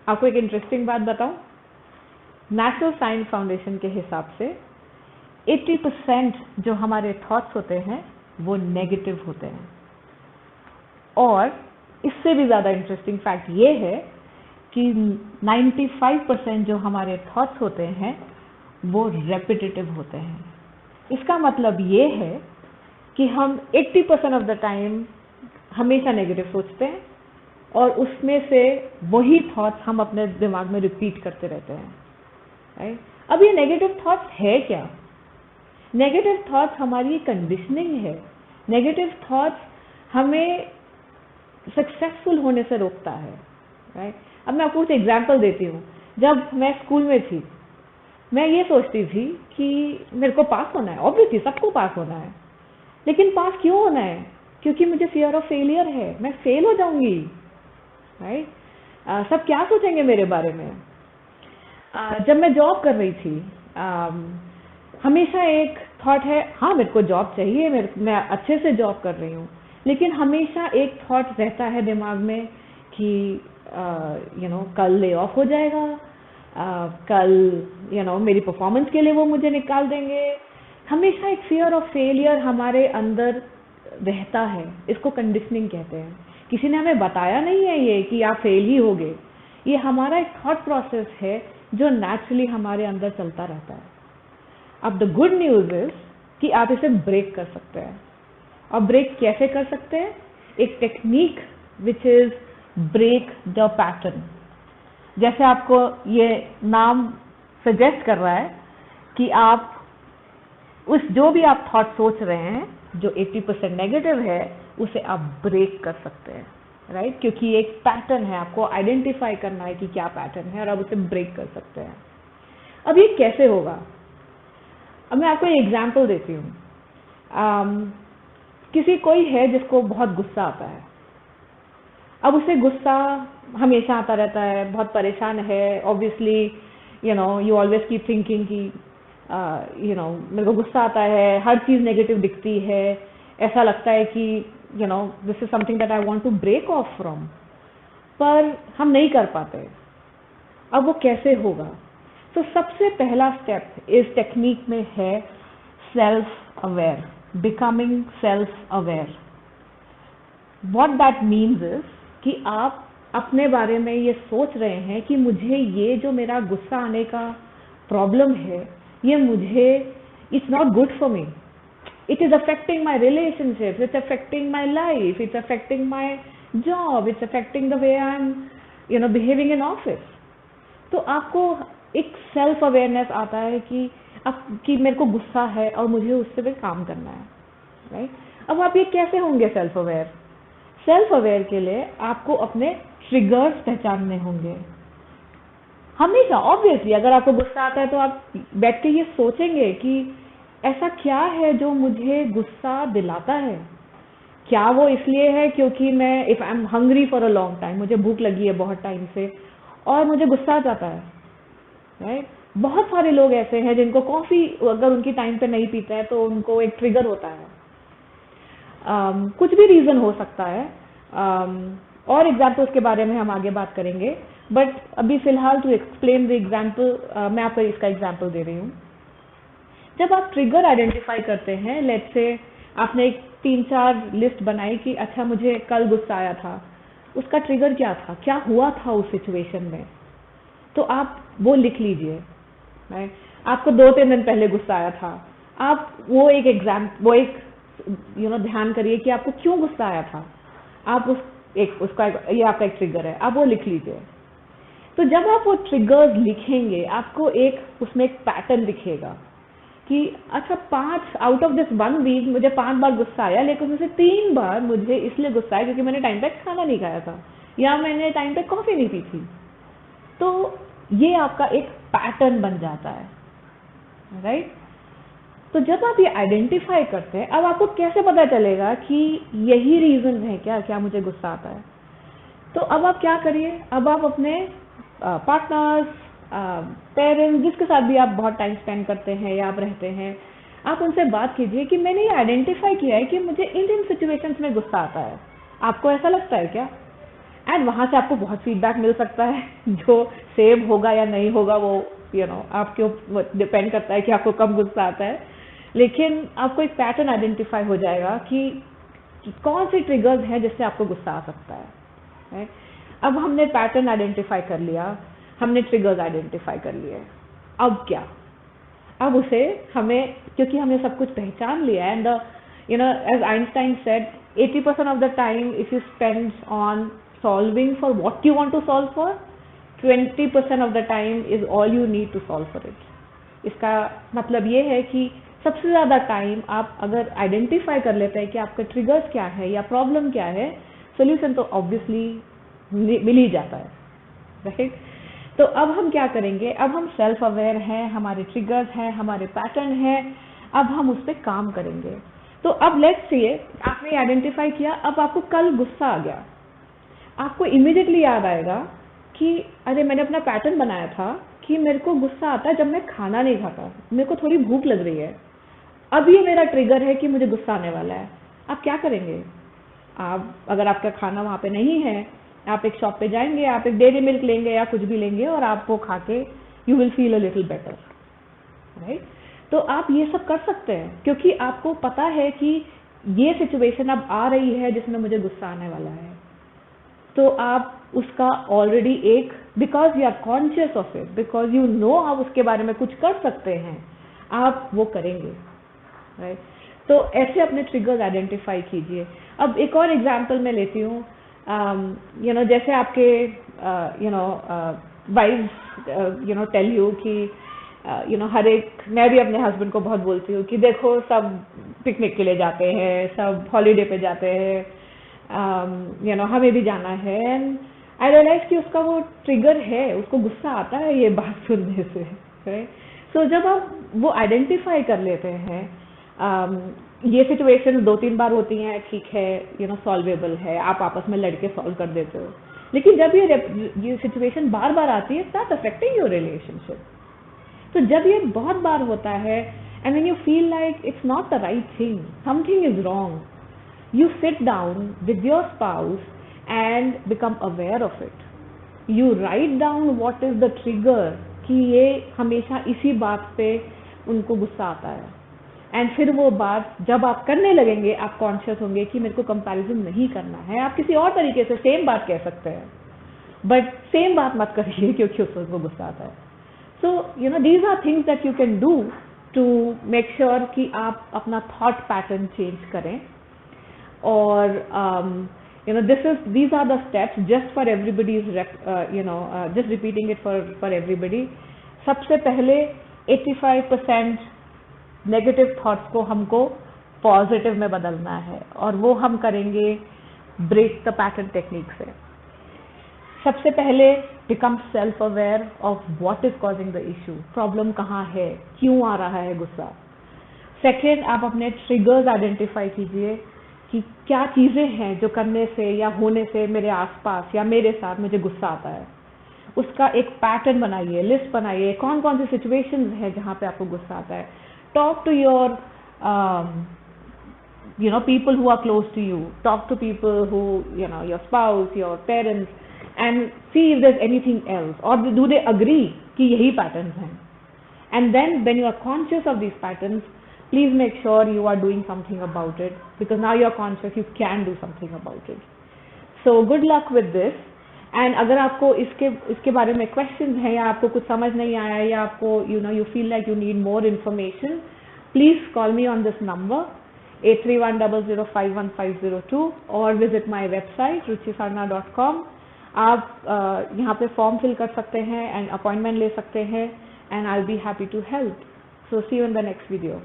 आपको एक इंटरेस्टिंग बात बताऊं, नेशनल साइंस फाउंडेशन के हिसाब से 80% जो हमारे थॉट्स होते हैं वो नेगेटिव होते हैं। और इससे भी ज़्यादा इंटरेस्टिंग फैक्ट ये है कि 95% जो हमारे थॉट्स होते हैं वो रेपिटेटिव होते हैं। इसका मतलब ये है कि हम 80% ऑफ द टाइम हमेशा नेगेटिव सोचते हैं और उसमें से वही थॉट्स हम अपने दिमाग में रिपीट करते रहते हैं, राइट? अब ये नेगेटिव थॉट्स है क्या? नेगेटिव थॉट्स हमारी कंडीशनिंग है। नेगेटिव थॉट्स हमें सक्सेसफुल होने से रोकता है, राइट? अब मैं आपको कुछ एग्जाम्पल देती हूँ। जब मैं स्कूल में थी, मैं ये सोचती थी कि मेरे को पास होना है, ऑब्वियसली सबको पास होना है, लेकिन पास क्यों होना है? क्योंकि मुझे फियर ऑफ फेलियर है, मैं फेल हो जाऊंगी, राइट? सब क्या सोचेंगे मेरे बारे में? जब मैं जॉब कर रही थी, हमेशा एक थॉट है, हाँ मेरे को जॉब चाहिए, मैं अच्छे से जॉब कर रही हूँ, लेकिन हमेशा एक थॉट रहता है दिमाग में कि कल ले ऑफ हो जाएगा, कल मेरी परफॉर्मेंस के लिए वो मुझे निकाल देंगे। हमेशा एक फियर ऑफ फेलियर हमारे अंदर रहता है। इसको कंडीशनिंग कहते हैं। किसी ने हमें बताया नहीं है ये कि आप फेल ही होगे। ये हमारा एक थॉट प्रोसेस है जो नेचुरली हमारे अंदर चलता रहता है। अब द गुड न्यूज़ इज कि आप इसे ब्रेक कर सकते हैं। और ब्रेक कैसे कर सकते हैं? एक technique which is break the pattern. जैसे आपको ये नाम सजेस्ट कर रहा है कि आप जो भी आप थॉट सोच रहे हैं जो 80% नेगेटिव है, उसे आप ब्रेक कर सकते हैं, राइट? क्योंकि एक पैटर्न है, आपको आइडेंटिफाई करना है कि क्या पैटर्न है और आप उसे ब्रेक कर सकते हैं। अब ये कैसे होगा? अब मैं आपको एक एग्जाम्पल देती हूँ। कोई है जिसको बहुत गुस्सा आता है। अब उसे गुस्सा हमेशा आता रहता है, बहुत परेशान है। Obviously you always keep thinking कि मेरे को गुस्सा आता है, हर चीज़ नेगेटिव दिखती है, ऐसा लगता है कि this is something that I want to break off from, पर हम नहीं कर पाते। अब वो कैसे होगा? तो सबसे पहला स्टेप इस टेक्निक में है self aware, becoming self aware. What that means is कि आप अपने बारे में ये सोच रहे हैं कि मुझे ये जो मेरा गुस्सा आने का प्रॉब्लम है, ये मुझे it's not good for me, it is affecting my relationship, it's affecting my life, it's affecting my job, it's affecting the way I am behaving in office. तो आपको एक सेल्फ अवेयरनेस आता है कि मेरे को गुस्सा है और मुझे उससे भी काम करना है, राइट? अब आप ये कैसे होंगे सेल्फ अवेयर? सेल्फ अवेयर के लिए आपको अपने ट्रिगर्स पहचानने होंगे। हमेशा ऑब्वियसली अगर आपको गुस्सा आता है तो आप बैठ के ये सोचेंगे कि ऐसा क्या है जो मुझे गुस्सा दिलाता है। क्या वो इसलिए है क्योंकि मैं if I am hungry for a long time, मुझे भूख लगी है बहुत टाइम से और मुझे गुस्सा आ जाता है, राइट? बहुत सारे लोग ऐसे हैं जिनको कॉफ़ी अगर उनकी टाइम पे नहीं पीते हैं तो उनको एक ट्रिगर होता है। कुछ भी रीज़न हो सकता है। और एग्जाम्पल्स के बारे में हम आगे बात करेंगे, बट अभी फिलहाल टू एक्सप्लेन द एग्जाम्पल मैं आपको इसका एग्जाम्पल दे रही हूँ। जब आप ट्रिगर आइडेंटिफाई करते हैं, लेट्स से आपने एक 3-4 लिस्ट बनाई कि अच्छा मुझे कल गुस्सा आया था, उसका ट्रिगर क्या था, क्या हुआ था उस सिचुएशन में, तो आप वो लिख लीजिए, राइट? आपको 2-3 दिन पहले गुस्सा आया था, आप वो एक ध्यान करिए कि आपको क्यों गुस्सा आया था। आप ये आपका एक ट्रिगर है, आप वो लिख लीजिए। तो जब आप वो ट्रिगर्स लिखेंगे, आपको उसमें एक पैटर्न दिखेगा कि अच्छा 5 आउट ऑफ दिस 1 वीक मुझे 5 बार गुस्सा आया, लेकिन मुझे 3 बार मुझे इसलिए गुस्सा आया क्योंकि मैंने टाइम पे खाना नहीं खाया था या मैंने टाइम पे कॉफी नहीं पी थी। तो ये आपका एक पैटर्न बन जाता है, राइट? तो जब आप ये आइडेंटिफाई करते हैं, अब आपको कैसे पता चलेगा कि यही रीजन है क्या मुझे गुस्सा आता है? तो अब आप क्या करिए, अब आप अपने पार्टनर्स, पेरेंट्स, जिसके साथ भी आप बहुत टाइम स्पेंड करते हैं या आप रहते हैं, आप उनसे बात कीजिए कि मैंने ये आइडेंटिफाई किया है कि मुझे इन सिचुएशंस में गुस्सा आता है। आपको ऐसा लगता है क्या? एंड वहाँ से आपको बहुत फीडबैक मिल सकता है जो सेव होगा या नहीं होगा वो आपके ऊपर डिपेंड करता है कि आपको कब गुस्सा आता है। लेकिन आपको एक पैटर्न आइडेंटिफाई हो जाएगा कि कौन से ट्रिगर्स हैं जिससे आपको गुस्सा आ सकता है, राइट? अब हमने पैटर्न आइडेंटिफाई कर लिया, हमने ट्रिगर्स आइडेंटिफाई कर लिए, अब क्या? अब उसे हमें, क्योंकि हमने सब कुछ पहचान लिया and as Einstein said, 80% of the time if you spend on solving for what you want to solve for, 20% of the time is all you need to solve for it. इसका मतलब ये है कि सबसे ज़्यादा टाइम आप अगर identify कर लेते हैं कि आपका ट्रिगर्स क्या है या प्रॉब्लम क्या है, सोल्यूशन तो ऑब्वियसली मिल ही जाता है, राइट? तो अब हम क्या करेंगे? अब हम सेल्फ अवेयर हैं, हमारे ट्रिगर्स हैं, हमारे पैटर्न हैं, अब हम उस पर काम करेंगे। तो अब लेट्स से आपने आइडेंटिफाई किया, अब आपको कल गुस्सा आ गया, आपको इमीडिएटली याद आएगा कि अरे मैंने अपना पैटर्न बनाया था कि मेरे को गुस्सा आता है जब मैं खाना नहीं खाता, मेरे को थोड़ी भूख लग रही है, अब ये मेरा ट्रिगर है कि मुझे गुस्सा आने वाला है। आप क्या करेंगे? आप अगर आपका खाना वहाँ पे नहीं है, आप एक शॉप पे जाएंगे, आप एक डेयरी मिल्क लेंगे या कुछ भी लेंगे और आप वो खा के you will feel a little better, right? तो आप ये सब कर सकते हैं क्योंकि आपको पता है कि ये सिचुएशन अब आ रही है जिसमें मुझे गुस्सा आने वाला है। तो आप उसका ऑलरेडी एक, because you are conscious of it, because you know आप उसके बारे में कुछ कर सकते हैं, आप वो करेंगे, राइट? तो ऐसे अपने ट्रिगर्स आइडेंटिफाई कीजिए। अब एक और एग्जांपल मैं लेती हूँ, जैसे आपके वाइफ्स टेल यू कि हर एक, मैं भी अपने हस्बैंड को बहुत बोलती हूँ कि देखो सब पिकनिक के लिए जाते हैं, सब हॉलीडे पे जाते हैं, हमें भी जाना है। एंड आई रियलाइज कि उसका वो ट्रिगर है, उसको गुस्सा आता है ये बात सुनने से, राइट? सो जब आप वो आइडेंटिफाई कर लेते हैं, ये सिचुएशन 2-3 बार होती हैं, ठीक है, सॉल्वेबल है, आप आपस में लड़के सॉल्व कर देते हो। लेकिन जब ये सिचुएशन बार बार आती है, स्टार्ट अफेक्टिंग योर रिलेशनशिप। तो जब ये बहुत बार होता है and when you feel like it's not the right thing, something is wrong, you sit down with your spouse and become aware of it. You write down what is the trigger कि ये हमेशा इसी बात पे उनको गुस्सा आता है, एंड फिर वो बात जब आप करने लगेंगे आप कॉन्शियस होंगे कि मेरे को कंपैरिजन नहीं करना है। आप किसी और तरीके से सेम बात कह सकते हैं, बट सेम बात मत करिए क्योंकि उसको गुस्सा आता है। So these are things that you can do to make sure कि आप अपना थॉट पैटर्न चेंज करें। और these are the steps just for everybody's just repeating it for everybody. सबसे पहले 85% नेगेटिव थॉट्स को हमको पॉजिटिव में बदलना है, और वो हम करेंगे ब्रेक द पैटर्न टेक्निक से। सबसे पहले become self aware of what is causing the issue, problem कहाँ है, क्यों आ रहा है गुस्सा। सेकेंड, आप अपने ट्रिगर्स आइडेंटिफाई कीजिए कि क्या चीज़ें हैं जो करने से या होने से मेरे आसपास या मेरे साथ मुझे गुस्सा आता है। उसका एक पैटर्न बनाइए, लिस्ट बनाइए, कौन कौन सी सिचुएशंस हैं जहाँ पे आपको गुस्सा आता है। Talk to your people who are close to you, talk to people who, your spouse, your parents, and see if there's anything else, or do they agree कि यही patterns हैं। And then when you are conscious of these patterns, please make sure you are doing something about it, because now you are conscious, you can do something about it. So good luck with this. And अगर आपको इसके बारे में questions हैं या आपको कुछ समझ नहीं आया या आपको you feel like you need more information, please call me on this number 8310051502 or visit my website ruchisarna.com. आप यहाँ पे फॉर्म फिल कर सकते हैं and appointment ले सकते हैं, and I'll be happy to help. So see you in the next video.